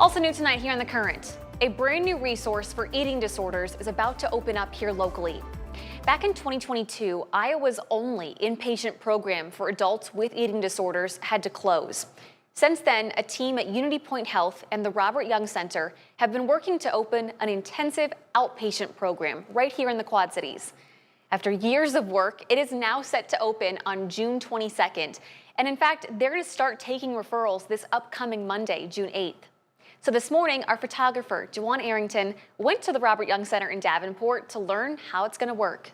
Also new tonight here on The Current, a brand new resource for eating disorders is about to open up here locally. Back in 2022, Iowa's only inpatient program for adults with eating disorders had to close. Since then, a team at UnityPoint Health and the Robert Young Center have been working to open an intensive outpatient program right here in the Quad Cities. After years of work, it is now set to open on June 22nd. And in fact, they're to start taking referrals this upcoming Monday, June 8th. So this morning, our photographer, Juwan Arrington, went to the Robert Young Center in Davenport to learn how it's going to work.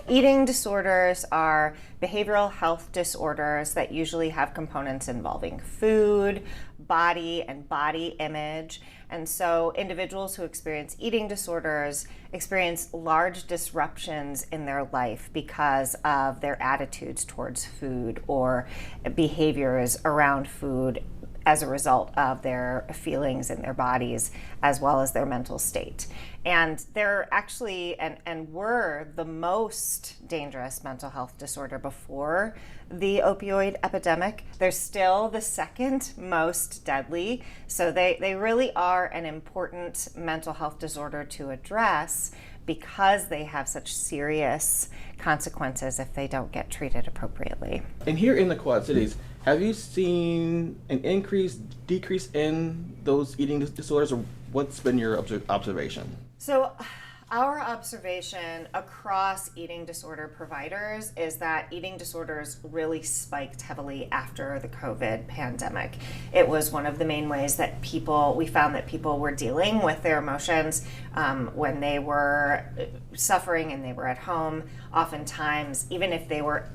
Eating disorders are behavioral health disorders that usually have components involving food, body, and body image. And so individuals who experience eating disorders experience large disruptions in their life because of their attitudes towards food or behaviors around food as a result of their feelings in their bodies as well as their mental state. And they're actually and were the most dangerous mental health disorder before the opioid epidemic. They're still the second most deadly. So they really are an important mental health disorder to address because they have such serious consequences if they don't get treated appropriately. And here in the Quad Cities, have you seen an increase, decrease in those eating disorders, or what's been your observation? So our observation across eating disorder providers is that eating disorders really spiked heavily after the COVID pandemic. It was one of the main ways that we found that people were dealing with their emotions when they were suffering and they were at home. Oftentimes, even if they were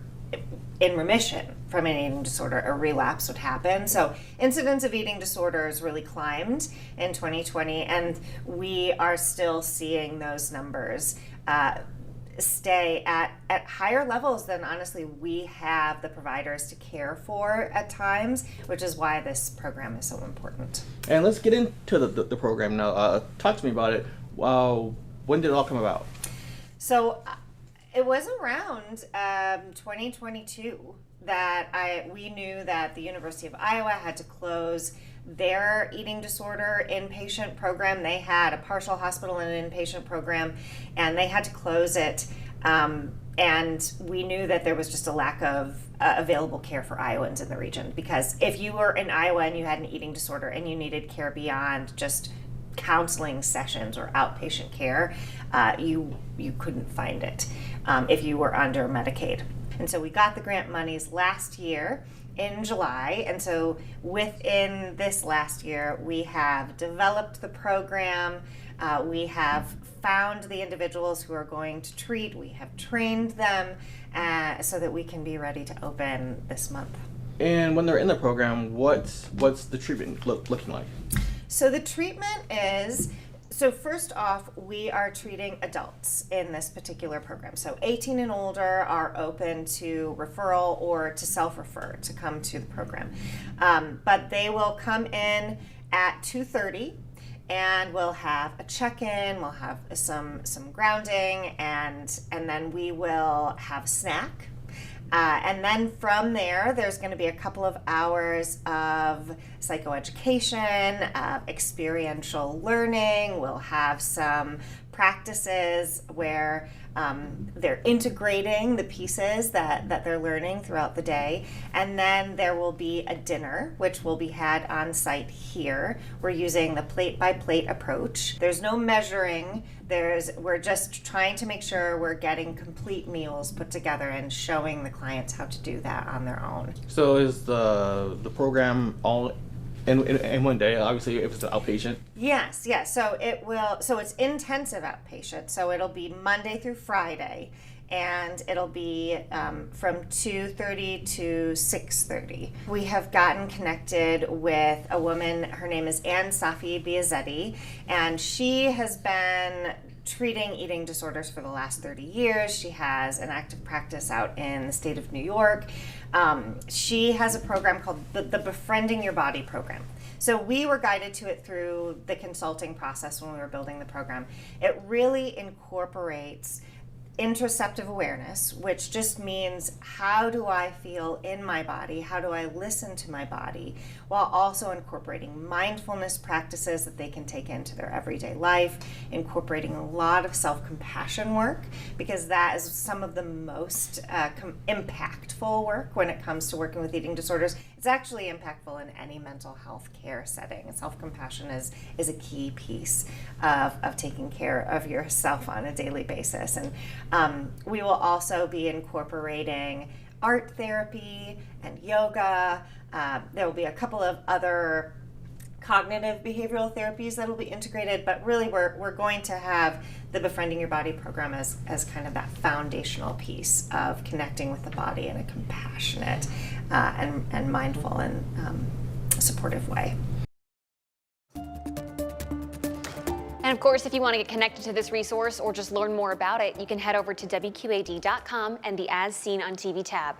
in remission from an eating disorder, a relapse would happen. So incidence of eating disorders really climbed in 2020, and we are still seeing those numbers stay at higher levels than honestly we have the providers to care for at times, which is why this program is so important. And let's get into the program now. Talk to me about it. When did it all come about? So it was around 2022 that we knew that the University of Iowa had to close their eating disorder inpatient program. They had a partial hospital and inpatient program, and they had to close it. And we knew that there was just a lack of available care for Iowans in the region, because if you were in Iowa and you had an eating disorder and you needed care beyond just counseling sessions or outpatient care, you couldn't find it if you were under Medicaid. And so we got the grant monies last year in July, and so within this last year we have developed the program, we have found the individuals who are going to treat, we have trained them so that we can be ready to open this month. And when they're in the program, what's the treatment looking like? So the treatment is, so first off, we are treating adults in this particular program. So 18 and older are open to referral or to self-refer to come to the program. But they will come in at 2:30 and we'll have a check-in, we'll have some grounding, and then we will have a snack. And then from there, there's going to be a couple of hours of psychoeducation, experiential learning. We'll have some practices where they're integrating the pieces that they're learning throughout the day. And then there will be a dinner, which will be had on site here. We're using the plate-by-plate approach. There's no measuring. We're just trying to make sure we're getting complete meals put together and showing the clients how to do that on their own. So is the program all in one day, obviously, if it's an outpatient? Yes. So it's intensive outpatient. So it'll be Monday through Friday, and it'll be from 2:30 to 6:30. We have gotten connected with a woman. Her name is Ann Safi Biazetti, and she has been treating eating disorders for the last 30 years. She has an active practice out in the state of New York. She has a program called the Befriending Your Body program. So we were guided to it through the consulting process when we were building the program. It really incorporates interoceptive awareness, which just means how do I feel in my body? How do I listen to my body? While also incorporating mindfulness practices that they can take into their everyday life, incorporating a lot of self-compassion work, because that is some of the most impactful work when it comes to working with eating disorders. It's actually impactful in any mental health care setting. Self-compassion is a key piece of taking care of yourself on a daily basis. And we will also be incorporating art therapy and yoga. There will be a couple of other cognitive behavioral therapies that will be integrated, but really we're going to have the Befriending Your Body program as kind of that foundational piece of connecting with the body in a compassionate and mindful and supportive way. And of course, if you want to get connected to this resource or just learn more about it, you can head over to WQAD.com and the As Seen on TV tab.